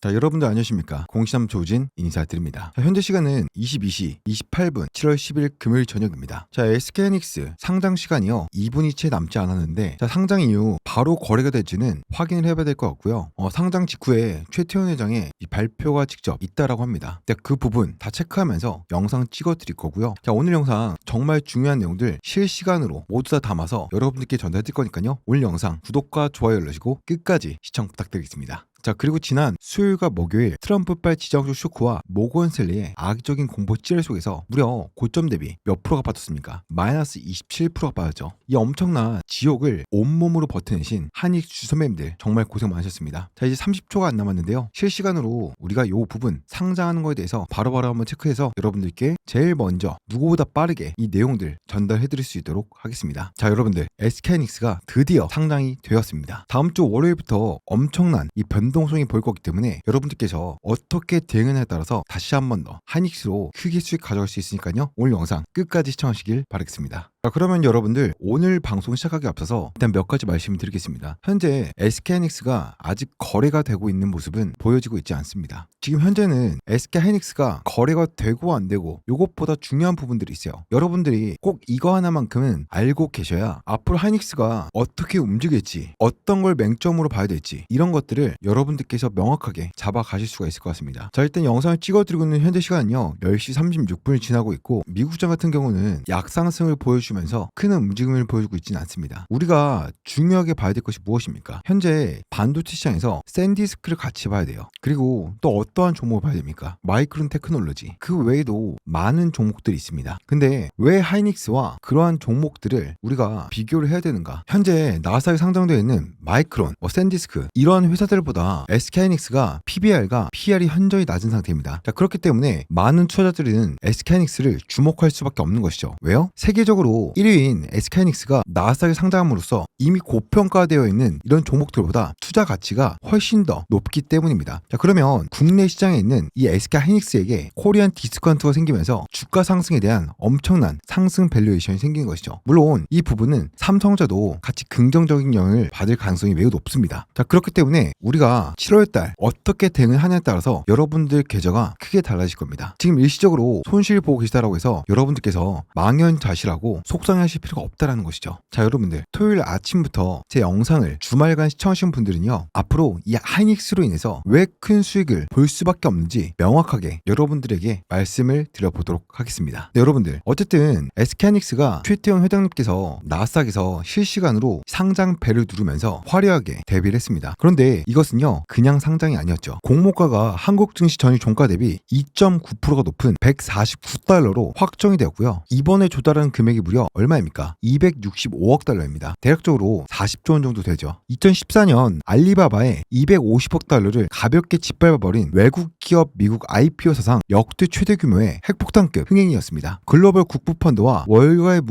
자, 여러분들 안녕하십니까? 공시남 조진 인사드립니다. 자, 현재 시간은 22시 28분 7월 10일 금요일 저녁입니다. 자, SK하이닉스 상장 시간이요 2분이 채 남지 않았는데, 자, 상장 이후 바로 거래가 될지는 확인을 해봐야 될 것 같고요. 상장 직후에 최태원 회장의 이 발표가 직접 있다라고 합니다. 자, 그 부분 다 체크하면서 영상 찍어 드릴 거고요. 자, 오늘 영상 정말 중요한 내용들 실시간으로 모두 다 담아서 여러분들께 전달해 드릴 거니까요. 오늘 영상 구독과 좋아요 눌러주시고 끝까지 시청 부탁드리겠습니다. 자, 그리고 지난 수요일과 목요일 트럼프발 지정적 쇼크와 모건셀리의 악의적인 공포 찌랄 속에서 무려 고점 대비 몇 프로가 빠졌습니까? 마이너스 27%가 빠졌죠. 이 엄청난 지옥을 온몸으로 버텨내신 한익 주선매님들 정말 고생 많으셨습니다. 자, 이제 30초가 안 남았는데요. 실시간으로 우리가 이 부분 상장하는 거에 대해서 바로바로 한번 체크해서 여러분들께 제일 먼저 누구보다 빠르게 이 내용들 전달해드릴 수 있도록 하겠습니다. 자, 여러분들 SK하이닉스가 드디어 상장이 되었습니다. 다음 주 월요일부터 엄청난 이 변동성이 보일 거기 때문에 여러분들께서 어떻게 대응하냐에 따라서 다시 한 번 더 하이닉스로 크게 수익 가져갈 수 있으니까요. 오늘 영상 끝까지 시청하시길 바라겠습니다. 자, 그러면 여러분들 오늘 방송 시작하기 앞서서 일단 몇 가지 말씀을 드리겠습니다. 현재 SK하이닉스가 아직 거래가 되고 있는 모습은 보여지고 있지 않습니다. 지금 현재는 SK하이닉스가 거래가 되고 안 되고 이것보다 중요한 부분들이 있어요. 여러분들이 꼭 이거 하나만큼은 알고 계셔야 앞으로 하이닉스가 어떻게 움직일지, 어떤 걸 맹점으로 봐야 될지 이런 것들을 여러분들께서 명확하게 잡아가실 수가 있을 것 같습니다. 자, 일단 영상을 찍어드리고 있는 현재 시간은요 10시 36분을 지나고 있고, 미국장 같은 경우는 약상승을 보여주면서 큰 움직임을 보여주고 있지는 않습니다. 우리가 중요하게 봐야 될 것이 무엇입니까? 현재 반도체 시장에서 샌디스크를 같이 봐야 돼요. 그리고 또 어떠한 종목을 봐야 됩니까? 마이크론 테크놀로지, 그 외에도 많은 종목들이 있습니다. 근데 왜 하이닉스와 그러한 종목들을 우리가 비교를 해야 되는가? 현재 나스닥에 상장되어 있는 마이크론, 샌디스크 이런 회사들보다 SK하이닉스가 PBR과 PR이 현저히 낮은 상태입니다. 자, 그렇기 때문에 많은 투자자들은 SK하이닉스를 주목할 수밖에 없는 것이죠. 왜요? 세계적으로 1위인 SK하이닉스가 나스닥에 상장함으로써 이미 고평가되어 있는 이런 종목들보다 투자 가치가 훨씬 더 높기 때문입니다. 자, 그러면 국내 시장에 있는 이 SK하이닉스에게 코리안 디스카운트가 생기면서 주가 상승에 대한 엄청난 상승 밸류에이션이 생긴 것이죠. 물론 이 부분은 삼성전자도 같이 긍정적인 영향을 받을 가능성이 매우 높습니다. 자, 그렇기 때문에 우리가 7월달 어떻게 대응을 하냐에 따라서 여러분들 계좌가 크게 달라질 겁니다. 지금 일시적으로 손실 보고 계시다라고 해서 여러분들께서 망연자실하고 속상해하실 필요가 없다라는 것이죠. 자, 여러분들 토요일 아침부터 제 영상을 주말간 시청하신 분들은요, 앞으로 이 하이닉스로 인해서 왜 큰 수익을 볼 수밖에 없는지 명확하게 여러분들에게 말씀을 드려보도록 하겠습니다. 네, 여러분들 어쨌든 SK하이닉스가 최태원 회장님께서 나스닥에서 실시간으로 상장 벨을 누르면서 화려하게 데뷔를 했습니다. 그런데 이것은요 그냥 상장이 아니었죠. 공모가가 한국 증시 전일 종가 대비 2.9%가 높은 149달러로 확정이 되었고요. 이번에 조달한 금액이 무려 얼마입니까? 265억 달러입니다. 대략적으로 40조 원 정도 되죠. 2014년 알리바바의 250억 달러를 가볍게 짓밟아버린 외국 기업 미국 IPO 사상 역대 최대 규모의 핵폭탄급 흥행이었습니다. 글로벌 국부펀드와 월가의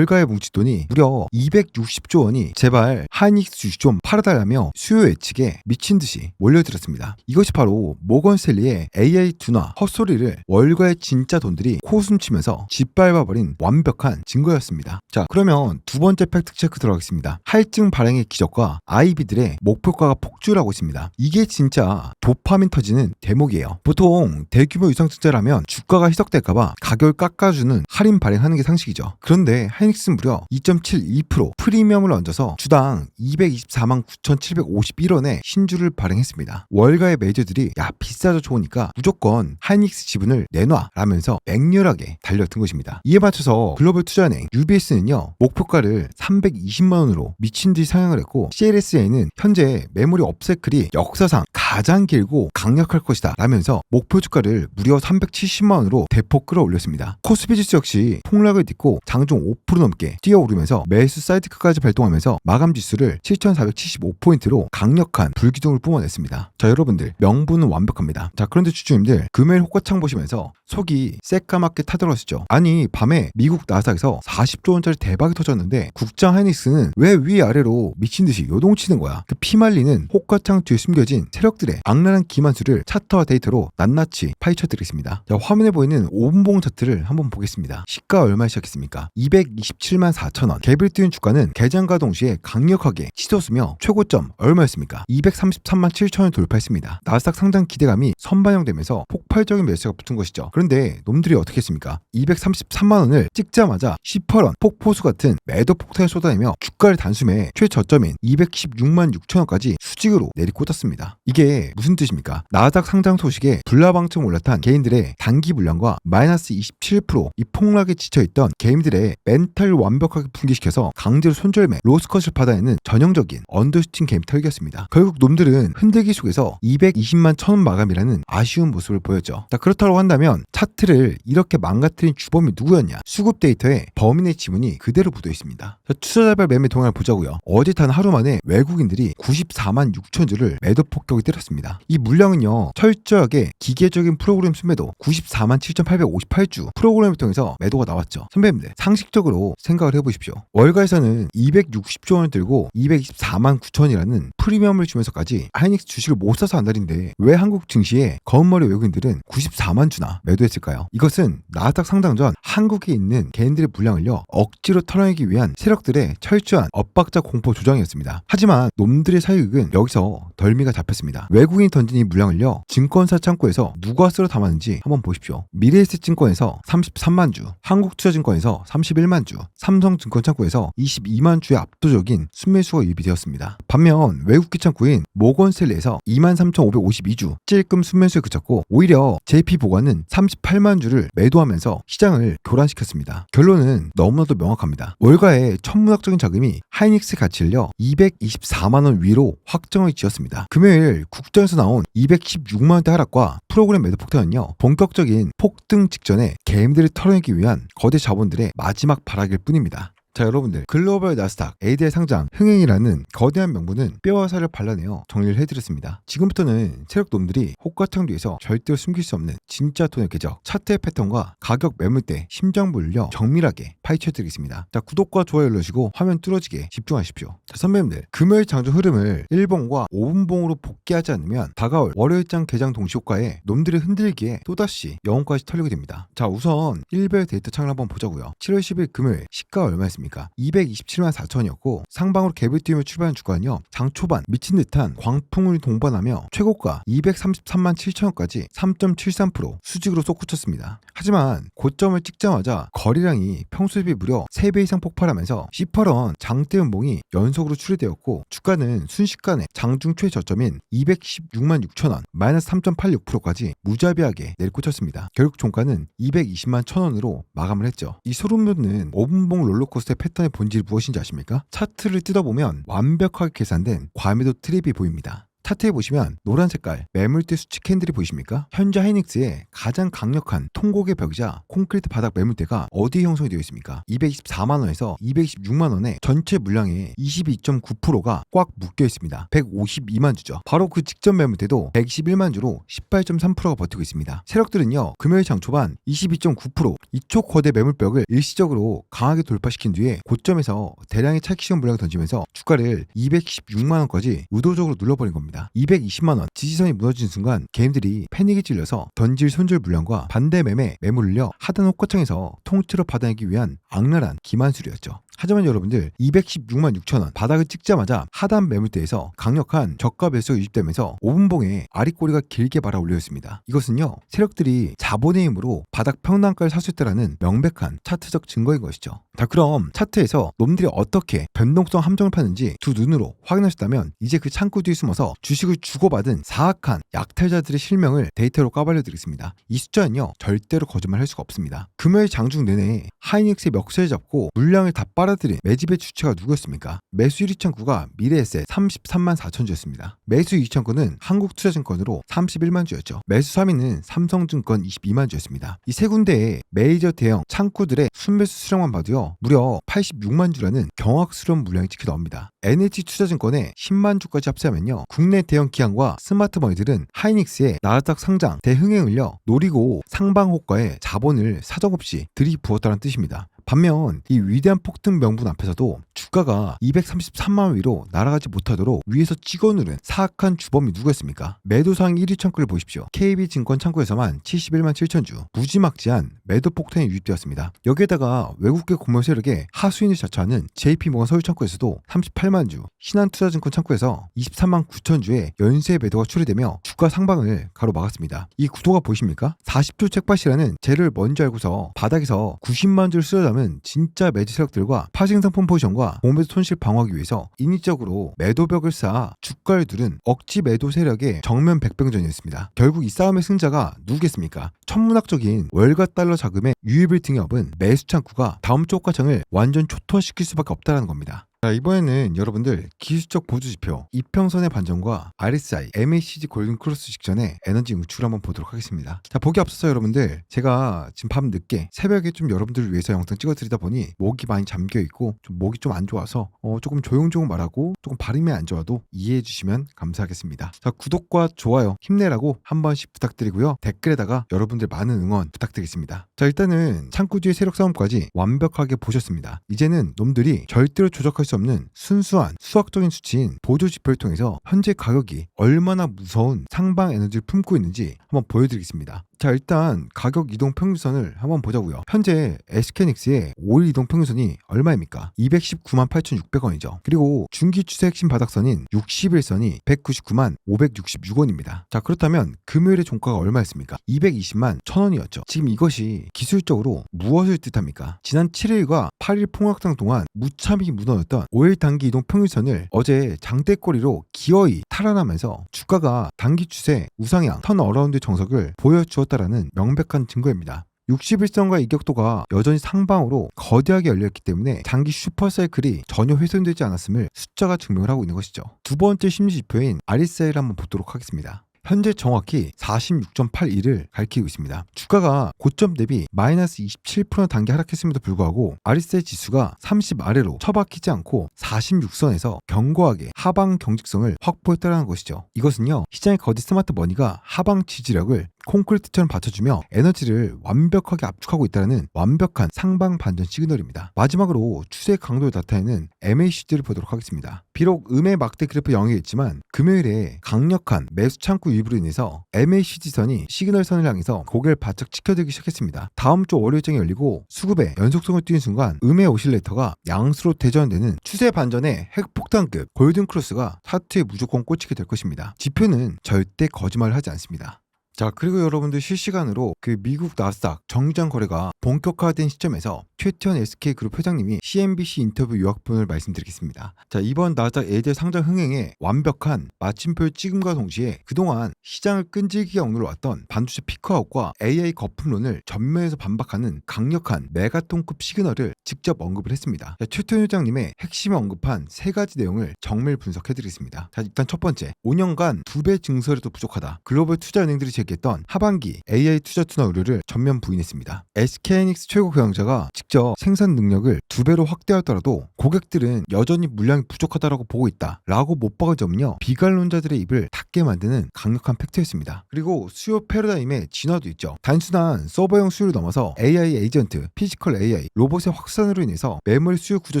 뭉치돈이 무려 260조 원이 제발 하이닉스 주식 좀 팔아달라며 수요 예측에 미친 듯이 몰려들었습니다. 이것이 바로 모건셀리의 AI 둔화 헛소리를 월가의 진짜 돈들이 코숨치면서 짓밟아버린 완벽한 증거였습니다. 자, 그러면 두 번째 팩트 체크 들어가겠습니다. 할증 발행의 기적과 아이비들의 목표가가 폭주하고 있습니다. 이게 진짜 도파민 터지는 대목이에요. 보통 대규모 유상증자라면 주가가 희석될까봐 가격을 깎아주는 할인 발행하는 게 상식이죠. 그런데 하이닉스는 무려 2.72% 프리미엄을 얹어서 주당 224만 9,751원의 신주를 발행했습니다. 월가의 메이저들이 야 비싸져 좋으니까 무조건 하이닉스 지분을 내놔라면서 맹렬하게 달려든 것입니다. 이에 맞춰서 글로벌 투자은행 UBS는요 목표가를 320만원으로 미친듯이 상향을 했고, CLSA는 현재 메모리 업사이클이 역사상 가장 길고 강력할 것이다 라면서 목표 주가를 무려 370만원으로 대폭 끌어올렸습니다. 코스피지수 역시 폭락을 딛고 장중 5% 넘게 뛰어오르면서 매수 사이드카까지 발동하면서 마감 지수를 7,475포인트로 강력한 불기둥을 뿜어냈습니다. 자, 여러분들 명분은 완벽합니다. 자, 그런데 주주님들 금요일 호가창 보시면서 속이 새까맣게 타들어가시죠. 아니 밤에 미국 나스닥에서 40조 원짜리 대박이 터졌는데 국장 하이닉스는 왜 위아래로 미친듯이 요동치는 거야? 그 피말리는 호가창 뒤에 숨겨진 세력들 세력들의 악랄한 기만수를 차트와 데이터로 낱낱이 파헤쳐드리겠습니다. 자, 화면에 보이는 5분봉 차트를 한번 보겠습니다. 시가 얼마 시작했습니까? 227만 4천원. 갭을 띄운 주가는 개장과 동시에 강력하게 치솟으며 최고점 얼마였습니까? 233만 7천원을 돌파했습니다. 나스닥 상장 기대감이 선반영되면서 폭발적인 매수가 붙은 것이죠. 그런데 놈들이 어떻게 했습니까? 233만원을 찍자마자 18원 폭포수 같은 매도 폭탄을 쏟아내며 주가를 단숨에 최저점인 216만 6천원까지 수직으로 내리꽂았습니다. 이게 무슨 뜻입니까? 나스닥 상장 소식에 불나방처럼 올라탄 개인들의 단기 물량과 마이너스 27%이 폭락에 지쳐있던 개인들의 멘탈을 완벽하게 붕괴시켜서 강제로 손절매 로스컷을 받아내는 전형적인 언더슈팅 게임 털기였습니다. 결국 놈들은 흔들기 속에서 220만 천원 마감이라는 아쉬운 모습을 보였죠. 자, 그렇다고 한다면 차트를 이렇게 망가뜨린 주범이 누구였냐? 수급 데이터에 범인의 지문이 그대로 묻어 있습니다. 자, 투자자별 매매 동향을 보자고요. 어제 단 하루 만에 외국인들이 94만 6천 주를 매도 폭격을 때렸습니다. 이 물량은요, 철저하게 기계적인 프로그램 순매도 94만 7,858주 프로그램을 통해서 매도가 나왔죠. 선배님들, 상식적으로 생각을 해보십시오. 월가에서는 260조 원을 들고 224만 9천이라는 프리미엄을 주면서까지 하이닉스 주식을 못 사서 안달인데 왜 한국 증시에 검은머리 외국인들은 94만 주나 매도했을까요? 이것은 나스닥 상장 전 한국에 있는 개인들의 물량을요, 억지로 털어내기 위한 세력들의 철저한 엇박자 공포 조정이었습니다. 하지만 놈들의 사익은 여기서 덜미가 잡혔습니다. 외국인이 던진 이 물량을요, 증권사 창고에서 누가 쓸어 담았는지 한번 보십시오. 미래에셋증권에서 33만 주, 한국투자증권에서 31만 주, 삼성증권 창고에서 22만 주의 압도적인 순매수가 유입되었습니다. 반면 외국기 창구인 모건스탠리에서 23,552주 찔끔 순매수에 그쳤고, 오히려 JP보관은 38만 주를 매도하면서 시장을 교란시켰습니다. 결론은 너무나도 명확합니다. 월가의 천문학적인 자금이 하이닉스 가치를요 224만원 위로 확정을 지었습니다. 금요일 국정에서 나온 216만원대 하락과 프로그램 매도 폭탄은요, 본격적인 폭등 직전에 개인들을 털어내기 위한 거대 자본들의 마지막 발악일 뿐입니다. 자, 여러분들, 글로벌 나스닥 ADR 상장 흥행이라는 거대한 명분은 뼈와 살을 발라내어 정리를 해드렸습니다. 지금부터는 세력놈들이 호가창 뒤에서 절대로 숨길 수 없는 진짜 돈의 궤적, 차트의 패턴과 가격 매물대, 심장부를요 정밀하게 파헤쳐드리겠습니다. 자, 구독과 좋아요 눌러주시고 화면 뚫어지게 집중하십시오. 자, 선배님들, 금요일 장중 흐름을 1봉과 5분봉으로 복귀하지 않으면 다가올 월요일장 개장 동시효과에 놈들을 흔들기에 또다시 영혼까지 털리게 됩니다. 자, 우선 일별 데이터 창을 한번 보자고요. 7월 10일 금요일 시가 얼마였습니까? 227만 4천이었고 상방으로 갭을 띄우며 출발한 주가는요, 장 초반 미친 듯한 광풍을 동반하며 최고가 233만 7천원까지 3.73% 수직으로 솟구쳤습니다. 하지만 고점을 찍자마자 거래량이 평소 대비 무려 3배 이상 폭발하면서 18원 장대 연봉이 연속으로 출회되었고, 주가는 순식간에 장중 최저점인 216만 6천원 마이너스 3.86%까지 무자비하게 내리꽂혔습니다. 결국 종가는 220만 1천원으로 마감을 했죠. 이 소름 돋는 5분봉 롤러코스터 패턴의 본질이 무엇인지 아십니까? 차트를 뜯어보면 완벽하게 계산된 과매도 트랩이 보입니다. 차트에 보시면 노란 색깔 매물대 수치 캔들이 보이십니까? 현재 하이닉스의 가장 강력한 통곡의 벽이자 콘크리트 바닥 매물대가 어디에 형성이 되어 있습니까? 224만원에서 226만원의 전체 물량의 22.9%가 꽉 묶여 있습니다. 152만 주죠. 바로 그 직전 매물대도 121만 주로 18.3%가 버티고 있습니다. 세력들은요, 금요일 장 초반 22.9% 이쪽 거대 매물벽을 일시적으로 강하게 돌파시킨 뒤에 고점에서 대량의 차익 시험 물량을 던지면서 주가를 216만원까지 의도적으로 눌러버린 겁니다. 220만원 지지선이 무너진 순간 개인들이 패닉에 찔려서 던질 손절 물량과 반대 매매 매물을요 하단 호가창에서 통째로 받아내기 위한 악랄한 기만술이었죠. 하지만 여러분들, 216만 6천원 바닥을 찍자마자 하단 매물대에서 강력한 저가 매수가 유입되면서 5분봉에 아리꼬리가 길게 말아 올려있습니다. 이것은요, 세력들이 자본의 힘으로 바닥 평단가를 사수했다라는 명백한 차트적 증거인 것이죠. 자, 그럼 차트에서 놈들이 어떻게 변동성 함정을 파는지 두 눈으로 확인하셨다면 이제 그 창구 뒤에 숨어서 주식을 주고받은 사악한 약탈자들의 실명을 데이터로 까발려드리겠습니다. 이 숫자는요 절대로 거짓말할 수가 없습니다. 금요일 장중 내내 하이닉스의 멱살을 잡고 물량을 다 빨아들인 매집의 주체가 누구였습니까? 매수 1위 창구가 미래에셋 33만 4천 주였습니다. 매수 2위 창구는 한국투자증권으로 31만 주였죠. 매수 3위는 삼성증권 22만 주였습니다. 이 세 군데의 메이저 대형 창구들의 순매수 수량만 봐도요 무려 86만 주라는 경악스러운 물량이 찍혀 나옵니다. NH투자증권의 10만 주까지 합세하면요, 국내 대형 기관과 스마트머니들은 하이닉스의 나스닥 상장 대흥행을요 노리고 상방 호가에 자본을 사정없이 들이부었다는 뜻입니다. 반면 이 위대한 폭등 명분 앞에서도 주가가 233만 원 위로 날아가지 못하도록 위에서 찍어 누른 사악한 주범이 누구였습니까? 매도상 1위 창구를 보십시오. KB증권 창구에서만 71만 7천 주 무지막지한 매도 폭탄이 유입되었습니다. 여기에다가 외국계 공모 세력의 하수인을 자처하는 JP모건 서울 창구에서도 38만 주, 신한투자증권 창구에서 23만 9천 주의 연쇄 매도가 처리되며 주가 상방을 가로막았습니다. 이 구도가 보이십니까? 40조 책밭이라는 재를 먼저 알고서 바닥에서 90만 주를 쓸어 담은 진짜 매지 세력들과 파생상품 포지션과 공매도 손실 방어하기 위해서 인위적으로 매도벽을 쌓아 주가를 누른 억지 매도 세력의 정면 백병전이었습니다. 결국 이 싸움의 승자가 누구겠습니까? 천문학적인 월가 달러 자금의 유입을 등에 업은 매수 창구가 다음 주 호가창을 완전 초토화시킬 수밖에 없다는 겁니다. 자, 이번에는 여러분들 기술적 보조지표 이평선의 반전과 RSI, MACD 골든 크로스 직전의 에너지 응축을 한번 보도록 하겠습니다. 자, 보기 앞서서 여러분들 제가 지금 밤 늦게 새벽에 좀 여러분들을 위해서 영상 찍어드리다 보니 목이 많이 잠겨있고 좀 목이 좀 안 좋아서 조금 조용조용 말하고 조금 발음이 안 좋아도 이해해 주시면 감사하겠습니다. 자, 구독과 좋아요 힘내라고 한 번씩 부탁드리고요. 댓글에다가 여러분들 많은 응원 부탁드리겠습니다. 자, 일단은 창구주의 세력 싸움까지 완벽하게 보셨습니다. 이제는 놈들이 절대로 조작할 수 없는 순수한 수학적인 수치인 보조지표를 통해서 현재 가격이 얼마나 무서운 상방 에너지를 품고 있는지 한번 보여드리겠습니다. 자, 일단 가격 이동 평균선을 한번 보자고요. 현재 SK하이닉스의 5일 이동 평균선이 얼마입니까? 219만 8,600원이죠. 그리고 중기 추세 핵심 바닥선인 60일선이 199만 566원입니다. 자, 그렇다면 금요일의 종가가 얼마였습니까? 220만 1,000원이었죠. 지금 이것이 기술적으로 무엇을 뜻합니까? 지난 7일과 8일 폭락장 동안 무참히 무너졌던 5일 단기 이동 평균선을 어제 장대꼬리로 기어이 탈환하면서 주가가 단기 추세 우상향 턴어라운드 정석을 보여주었다라는 명백한 증거입니다. 61선과 이격도가 여전히 상방으로 거대하게 열려있기 때문에 장기 슈퍼사이클이 전혀 훼손되지 않았음을 숫자가 증명을 하고 있는 것이죠. 두 번째 심리지표인 RSI를 한번 보도록 하겠습니다. 현재 정확히 46.81을 가리키고 있습니다. 주가가 고점 대비 마이너스 27% 단계 하락했음에도 불구하고 RSI 지수가 30 아래로 처박히지 않고 46선에서 견고하게 하방 경직성을 확보했다는 것이죠. 이것은요, 시장의 거대 스마트 머니가 하방 지지력을 콘크리트처럼 받쳐주며 에너지를 완벽하게 압축하고 있다는 완벽한 상방 반전 시그널입니다. 마지막으로 추세 강도를 나타내는 MACD를 보도록 하겠습니다. 비록 음의 막대 그래프 영역이 있지만 금요일에 강력한 매수 창구 유입으로 인해서 MACD선이 시그널선을 향해서 고개를 바짝 치켜들기 시작했습니다. 다음 주 월요일장이 열리고 수급의 연속성을 띄는 순간 음의 오실레이터가 양수로 대전되는 추세 반전의 핵폭탄급 골든 크로스가 차트에 무조건 꽂히게 될 것입니다. 지표는 절대 거짓말을 하지 않습니다. 자, 그리고 여러분들 실시간으로 그 미국 나스닥 정기장 거래가 본격화된 시점에서 최태원 SK그룹 회장님이 CNBC 인터뷰 요약본을 말씀드리겠습니다. 자, 이번 나스닥 ADR 상장 흥행에 완벽한 마침표를 찍음과 동시에 그동안 시장을 끈질기게 억눌러왔던 반도체 피크아웃과 AI 거품론을 전면에서 반박하는 강력한 메가톤급 시그널을 직접 언급을 했습니다. 자, 최태원 회장님의 핵심을 언급한 세 가지 내용을 정밀 분석해드리겠습니다. 자, 일단 첫 번째, 5년간 2배 증설에도 부족하다. 글로벌 투자은행들이 제기했던 하반기 AI 투자 투나 우려를 전면 부인했습니다. SK하이닉스 최고 경영자가 직접 생산 능력을 2배로 확대하더라도 고객들은 여전히 물량이 부족하다고 보고 있다라고 못 박은 점은요, 비관론자들의 입을 닫게 만드는 강력한 팩트였습니다. 그리고 수요 패러다임의 진화도 있죠. 단순한 서버형 수요를 넘어서 AI 에이전트, 피지컬 AI, 로봇의 확산으로 인해서 메모리 수요 구조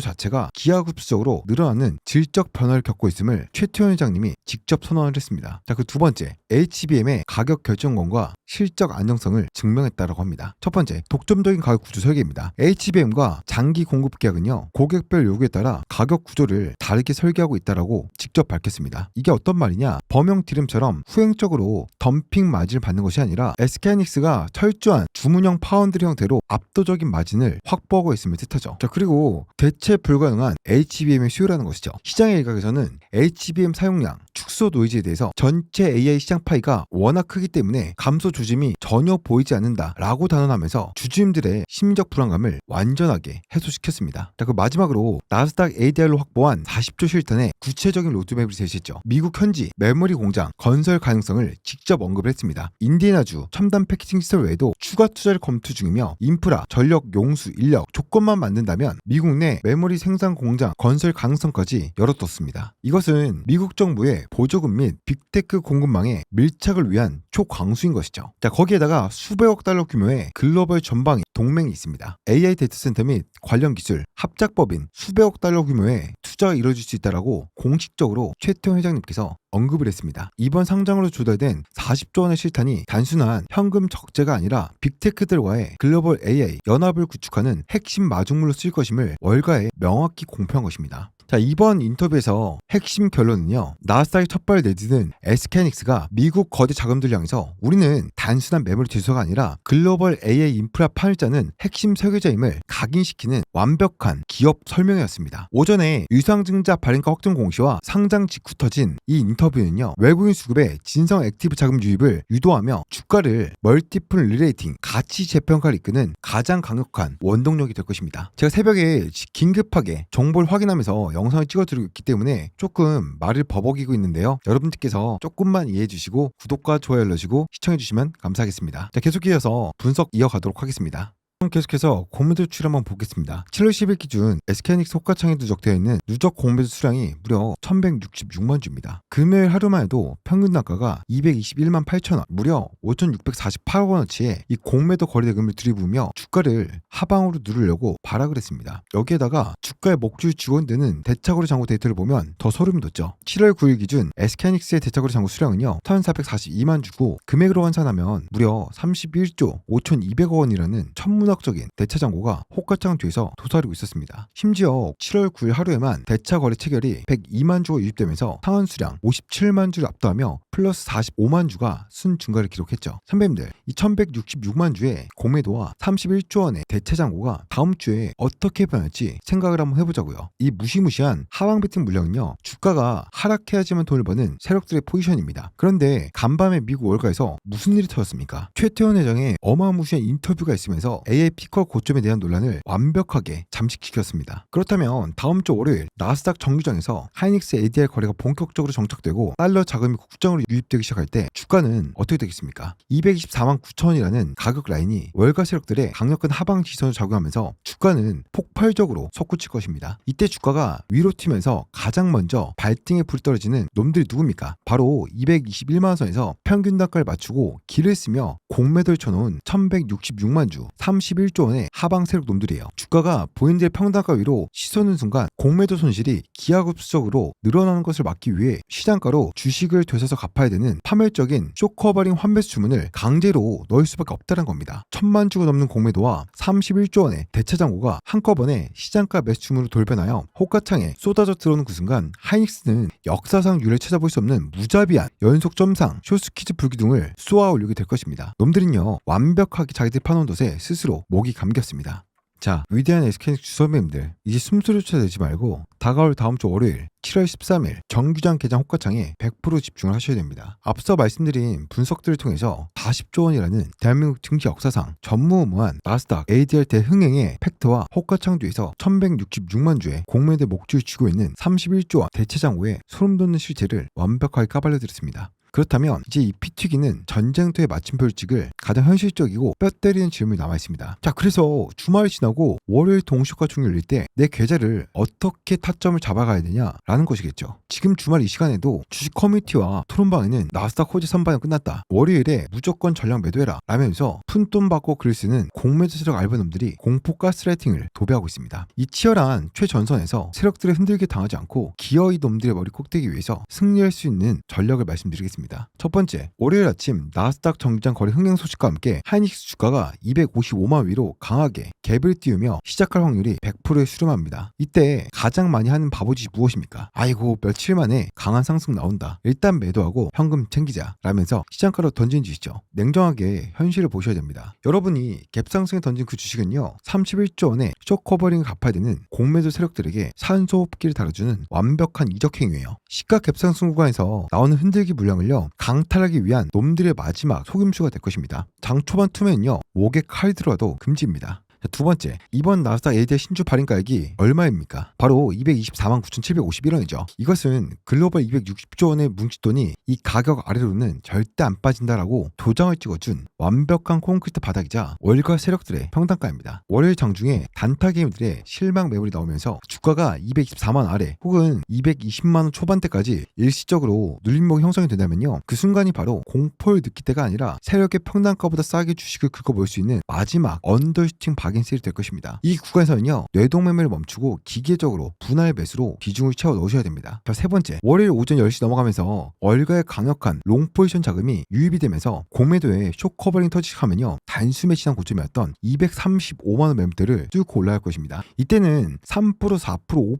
자체가 기하급수적으로 늘어나는 질적 변화를 겪고 있음을 최태원 회장님이 직접 선언을 했습니다. 자, 그 두 번째, HBM의 가격 결정권과 실적 안정성을 증명했다고 합니다. 첫 번째, 독점적인 가격 구조 설계입니다. HBM과 장기 공급 계약은요, 고객별 요구에 따라 가격 구조를 다르게 설계하고 있다고 직접 밝혔습니다. 이게 어떤 말이냐? 범용 디램처럼 후행적으로 덤핑 마진을 받는 것이 아니라 SK하이닉스가 철저한 주문형 파운드리 형태로 압도적인 마진을 확보하고 있음을 뜻하죠. 자, 그리고 대체 불가능한 HBM의 수요라는 것이죠. 시장의 일각에서는 HBM 사용량, 축소 노이즈에 대해서 전체 AI 시장 파이가 워낙 크기 때문에 감소 조짐이 전혀 보이지 않는다라고 단언하면서 주주님들의 심리적 불안감을 완전하게 해소시켰습니다. 자, 그 마지막으로 나스닥 ADR로 확보한 40조 실탄의 구체적인 로드맵을 제시했죠. 미국 현지 메모리 공장 건설 가능성을 직접 언급을 했습니다. 인디애나주 첨단 패키징 시설 외에도 추가 투자를 검토 중이며 인프라, 전력, 용수, 인력 조건만 만든다면 미국 내 메모리 생산 공장 건설 가능성까지 열어뒀습니다. 이것은 미국 정부의 보조금 및 빅테크 공급망의 밀착을 위한 초광수인 것이죠. 자, 거기에다가 수백억 달러 규모의 글로벌 전방위 삼성이 동맹이 있습니다. AI 데이터센터 및 관련 기술, 합작법인 수백억 달러 규모의 투자가 이루어질 수 있다라고 공식적으로 최태원 회장님께서 언급을 했습니다. 이번 상장으로 조달된 40조 원의 실탄이 단순한 현금 적재가 아니라 빅테크들과의 글로벌 AI 연합을 구축하는 핵심 마중물로 쓰일 것임을 월가에 명확히 공표한 것입니다. 자, 이번 인터뷰에서 핵심 결론은요, 나스닥에 첫발을 내딛은 SK하이닉스가 미국 거대 자금들을 향해서 우리는 단순한 매물 제조사가 아니라 글로벌 AI 인프라 판을 짜는 핵심 설계자임을 각인시키는 완벽한 기업 설명이었습니다. 오전에 유상증자 발행가 확정 공시와 상장 직후 터진 이 인터뷰는요, 외국인 수급의 진성 액티브 자금 유입을 유도하며 주가를 멀티플 리레이팅, 가치 재평가를 이끄는 가장 강력한 원동력이 될 것입니다. 제가 새벽에 긴급하게 정보를 확인하면서 영상을 찍어드리고 있기 때문에 조금 말을 버벅이고 있는데요. 여러분들께서 조금만 이해해 주시고 구독과 좋아요 눌러주시고 시청해 주시면 감사하겠습니다. 자, 계속 이어서 분석 이어가도록 하겠습니다. 계속해서 공매도 수출 한번 보겠습니다. 7월 10일 기준 SK하이닉스 호가창에 누적되어 있는 누적 공매도 수량이 무려 1166만 주입니다. 금요일 하루만 해도 평균 단가가 221만 8천원, 무려 5,648억 원어치의 이 공매도 거래 대금을 들이부으며 주가를 하방으로 누르려고 발악을 했습니다. 여기에다가 주가의 목줄 직원되는 대차거래 잔고 데이터를 보면 더 소름이 돋죠. 7월 9일 기준 SK하이닉스의 대차거래 잔고 수량은요 1,442만 주고 금액으로 환산하면 무려 31조 5,200억 원이라는 천문학적인 대차 잔고가 호가창 뒤에서 도사리고 있었습니다. 심지어 7월 9일 하루에만 대차 거래 체결이 102만 주가 유입되면서 상한 수량 57만 주를 압도하며 플러스 45만 주가 순 증가를 기록했죠. 선배님들, 이 1166만 주의 공매도와 31조 원의 대차 잔고가 다음 주에 어떻게 변할지 생각을 한번 해보자고요. 이 무시무시한 하방 베팅 물량은요, 주가가 하락해야지만 돈을 버는 세력들의 포지션입니다. 그런데 간밤에 미국 월가에서 무슨 일이 터졌습니까? 최태원 회장의 어마무시한 인터뷰가 있으면서 AI 피커 고점에 대한 논란을 완벽하게 잠식시켰습니다. 그렇다면 다음 주 월요일 나스닥 정규장에서 하이닉스 ADR 거래가 본격적으로 정착되고 달러 자금이 국장으로 유입되기 시작할 때 주가는 어떻게 되겠습니까? 224만 9천 원이라는 가격 라인이 월가 세력들의 강력한 하방 지선을 작용하면서 주가는 폭발적으로 솟구칠 것입니다. 이때 주가가 위로 튀면서 가장 먼저 발등에 불이 떨어지는 놈들이 누굽니까? 바로 221만 원 선에서 평균 단가를 맞추고 길을 쓰며 공매도를 쳐놓은 1166만 주 31조 원의 하방 세력 놈들이에요. 주가가 본인들의 평단가 위로 치솟는 순간 공매도 손실이 기하급수적으로 늘어나는 것을 막기 위해 시장가로 주식을 되사서 갚아야 되는 파멸적인 쇼커버링 환매수 주문을 강제로 넣을 수밖에 없다는 겁니다. 1,000만 주가 넘는 공매도와 31조 원의 대차 잔고가 한꺼번에 시장가 매수 주문으로 돌변하여 호가창에 쏟아져 들어오는 그 순간 하이닉스는 역사상 유례를 찾아볼 수 없는 무자비한 연속 점상 쇼스퀴즈 불기둥을 쏘아 올리게 될 것입니다. 놈들은요 완벽하게 자기들 파놓은 덫에 스스로 목이 감겼습니다. 자, 위대한 SK하이닉스 주선배님들, 이제 숨소리조차 내지 말고 다가올 다음 주 월요일 7월 13일 정규장 개장 호가창에 100% 집중을 하셔야 됩니다. 앞서 말씀드린 분석들을 통해서 40조 원이라는 대한민국 증시 역사상 전무후무한 나스닥 ADR 대흥행의 팩트와 호가창 뒤에서 1166만 주의 공매도의 목줄을 쥐고 있는 31조 원 대체 잔고의 소름돋는 실체를 완벽하게 까발려드렸습니다. 그렇다면 이제 이 피튀기는 전쟁터의 마침표를 찍을 가장 현실적이고 뼈 때리는 질문이 남아있습니다. 자, 그래서 주말이 지나고 월요일 동시효과총이 열릴 때 내 계좌를 어떻게 타점을 잡아가야 되냐라는 것이겠죠. 지금 주말 이 시간에도 주식 커뮤니티와 토론방에는 나스닥 호재 선반은 끝났다, 월요일에 무조건 전량 매도해라 라면서 푼돈 받고 글을 쓰는 공매도 세력 알바놈들이 공포 가스라이팅을 도배하고 있습니다. 이 치열한 최전선에서 세력들을 흔들게 당하지 않고 기어이 놈들의 머리 꼭대기 위해서 승리할 수 있는 전략을 말씀드리겠습니다. 첫 번째, 월요일 아침 나스닥 정기장 거래 흥행 소식과 함께 하이닉스 주가가 255만 위로 강하게 갭을 띄우며 시작할 확률이 100%에 수렴합니다. 이때 가장 많이 하는 바보짓이 무엇입니까? 아이고, 며칠 만에 강한 상승 나온다, 일단 매도하고 현금 챙기자 라면서 시장가로 던진 짓이죠. 냉정하게 현실을 보셔야 됩니다. 여러분이 갭상승에 던진 그 주식은요 31조 원의 쇼커버링을 갚아야 되는 공매도 세력들에게 산소호흡기를 달아주는 완벽한 이적 행위예요. 시가 갭상승 구간에서 나오는 흔들기 물량을요 강탈하기 위한 놈들의 마지막 속임수가 될 것입니다. 장 초반 투매는요 목에 칼이 들어와도 금지입니다. 두 번째, 이번 나스닥 ADR 신주 발행 가격이 얼마입니까? 바로 224만 9,751원이죠. 이것은 글로벌 260조 원의 뭉칫돈이 이 가격 아래로는 절대 안 빠진다라고 도장을 찍어준 완벽한 콘크리트 바닥이자 월가 세력들의 평단가입니다. 월요일 장중에 단타 게임들의 실망 매물이 나오면서 주가가 224만 아래 혹은 220만 원 초반대까지 일시적으로 눌림목이 형성이 된다면요, 그 순간이 바로 공포를 느낄 때가 아니라 세력의 평단가보다 싸게 주식을 긁어볼 수 있는 마지막 언더슈팅 박인 세일이 될 것입니다. 이 구간에서는요, 뇌동매매를 멈추고 기계적으로 분할 매수로 비중을 채워 넣으셔야 됩니다. 자, 세 번째, 월요일 오전 10시 넘어가면서 월가의 강력한 롱 포지션 자금이 유입이 되면서 공매도에 쇼커버링 터지하면요, 단숨에 지난 고점이었던 235만원 매물대를 뚫고 올라갈 것입니다. 이때는 3%, 4%,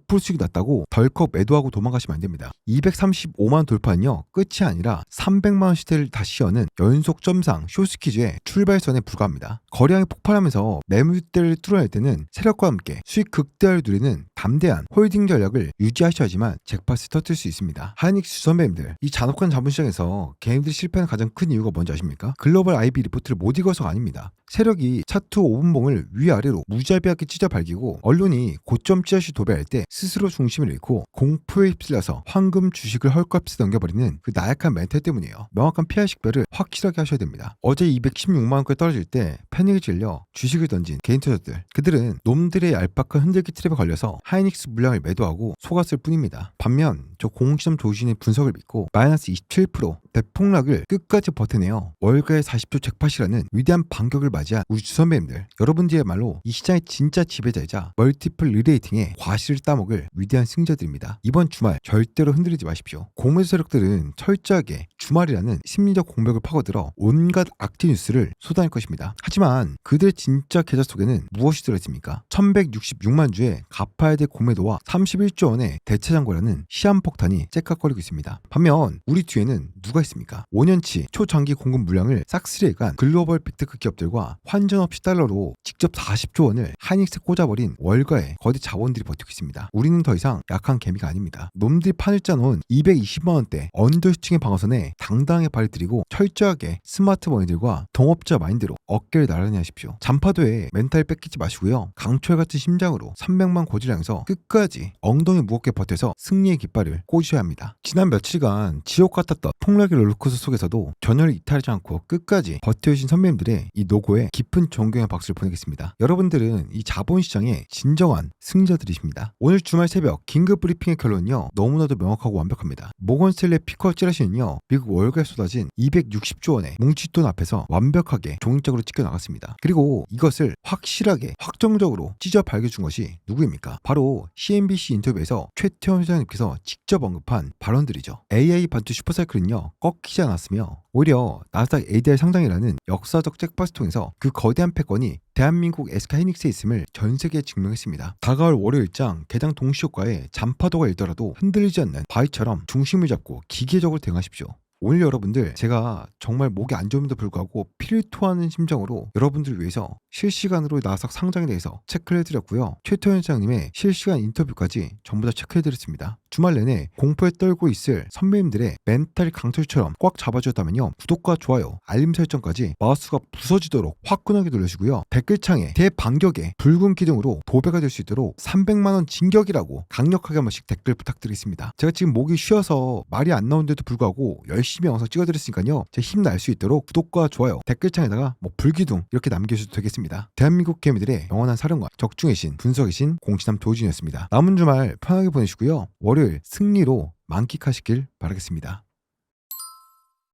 5% 수익이 났다고 덜컥 매도하고 도망가시면 안 됩니다. 235만원 돌파는요, 끝이 아니라 300만원 시대를 다시 여는 연속 점상 쇼스키즈의 출발선에 불과합니다. 거래량이 폭발하면서 매물대를 뚫어낼 때는 세력과 함께 수익 극대화를 누리는 담대한 홀딩 전략을 유지하셔야지만 잭팟을 터뜨릴 수 있습니다. 하이닉스 선배님들, 이 잔혹한 자본시장에서 개인들이 실패하는 가장 큰 이유가 뭔지 아십니까? 글로벌 IB 리포트를 못 읽어서가 아닙니다. 세력이 차트 5분봉을 위아래로 무자비하게 찢어 발기고 언론이 고점 찌어시 도배할 때 스스로 중심을 잃고 공포에 휩쓸려서 황금 주식을 헐값에 넘겨버리는 그 나약한 멘탈 때문이에요. 명확한 PR 식별을 확실하게 하셔야 됩니다. 어제 216만원까지 떨어질 때 패닉에 질려 주식을 던진 개인 투자들, 그들은 놈들의 얄팍한 흔들기 트랩에 걸려서 하이닉스 물량을 매도하고 속았을 뿐입니다. 반면 저 공시점 조신의 분석을 믿고 마이너스 27% 대폭락을 끝까지 버텨내어 월가의 40조 잭팟이라는 위대한 반격을 맞이한 우리 주선배님들, 여러분들이야말로 이 시장의 진짜 지배자이자 멀티플 리레이팅의 과실을 따먹을 위대한 승자들입니다. 이번 주말 절대로 흔들리지 마십시오. 공매수 세력들은 철저하게 주말이라는 심리적 공백을 파고들어 온갖 악재 뉴스를 쏟아낼 것입니다. 하지만 그들의 진짜 계좌 속에는 무엇이 들어있습니까? 1166만 주의 갚아야 될 공매도와 31조 원의 대차장고라는 시한폭탄이 째깍거리고 있습니다. 반면 우리 뒤에는 누가 있습니까? 5년치 초장기 공급 물량을 싹쓸이해간 글로벌 빅테크 기업들과 환전 없이 달러로 직접 40조 원을 하이닉스에 꽂아버린 월가의 거대 자본들이 버티고 있습니다. 우리는 더 이상 약한 개미가 아닙니다. 놈들이 판을 짜놓은 220만원대 언더슈팅의 방어선에 당당하게 발을 들이고 철저하게 스마트 머니들과 동업자 마인드로 어깨를 나란히 하십시오. 잔파도에 멘탈 뺏기지 마시고요, 강철같은 심장으로 300만 고지량에서 끝까지 엉덩이 무겁게 버텨서 승리의 깃발을 꽂으셔야 합니다. 지난 며칠간 지옥 같았던 폭락의 롤러코스터 속에서도 전열을 이탈하지 않고 끝까지 버텨주신 선배님들의 이 노고에 깊은 존경의 박수를 보내겠습니다. 여러분들은 이 자본시장의 진정한 승자들이십니다. 오늘 주말 새벽 긴급 브리핑의 결론은요, 너무나도 명확하고 완벽합니다. 모건스탠리 피커 찌라시는요, 미국 월가에 쏟아진 260조 원의 뭉칫돈 앞에서 완벽하게 종이짝으로 찢겨 나갔습니다. 그리고 이것을 확실하게 확정적으로 찢어 밝혀준 것이 누구입니까? 바로 CNBC 인터뷰에서 최태원 회장님께서 직접 언급한 발언들이죠. AI 반투 슈퍼사이클은요, 꺾이지 않았으며 오히려 나스닥 ADR 상장이라는 역사적 잭팟을 통해서 그 거대한 패권이 대한민국 SK하이닉스에 있음을 전 세계에 증명했습니다. 다가올 월요일장 개장 동시효과에 잔파도가 일더라도 흔들리지 않는 바위처럼 중심을 잡고 기계적으로 대응하십시오. 오늘 여러분들, 제가 정말 목이 안 좋음에도 불구하고 피를 토하는 심정으로 여러분들을 위해서 실시간으로 나스닥 상장에 대해서 체크를 해드렸고요, 최태원 회장님의 실시간 인터뷰까지 전부 다 체크해드렸습니다. 주말 내내 공포에 떨고 있을 선배님들의 멘탈 강철처럼 꽉 잡아주셨다면요, 구독과 좋아요, 알림 설정까지 마우스가 부서지도록 화끈하게 눌러주시고요, 댓글창에 대반격의 붉은 기둥으로 도배가 될 수 있도록 300만원 진격이라고 강력하게 한 번씩 댓글 부탁드리겠습니다. 제가 지금 목이 쉬어서 말이 안 나오는데도 불구하고 열심히 영상 찍어드렸으니까요, 제 힘 날 수 있도록 구독과 좋아요, 댓글창에다가 불기둥 이렇게 남겨주셔도 되겠습니다. 대한민국 개미들의 영원한 사령관, 적중의 신, 분석의 신 공시남 조진이었습니다. 남은 주말 편하게 보내시고요, 월요일 승리로 만끽하시길 바라겠습니다.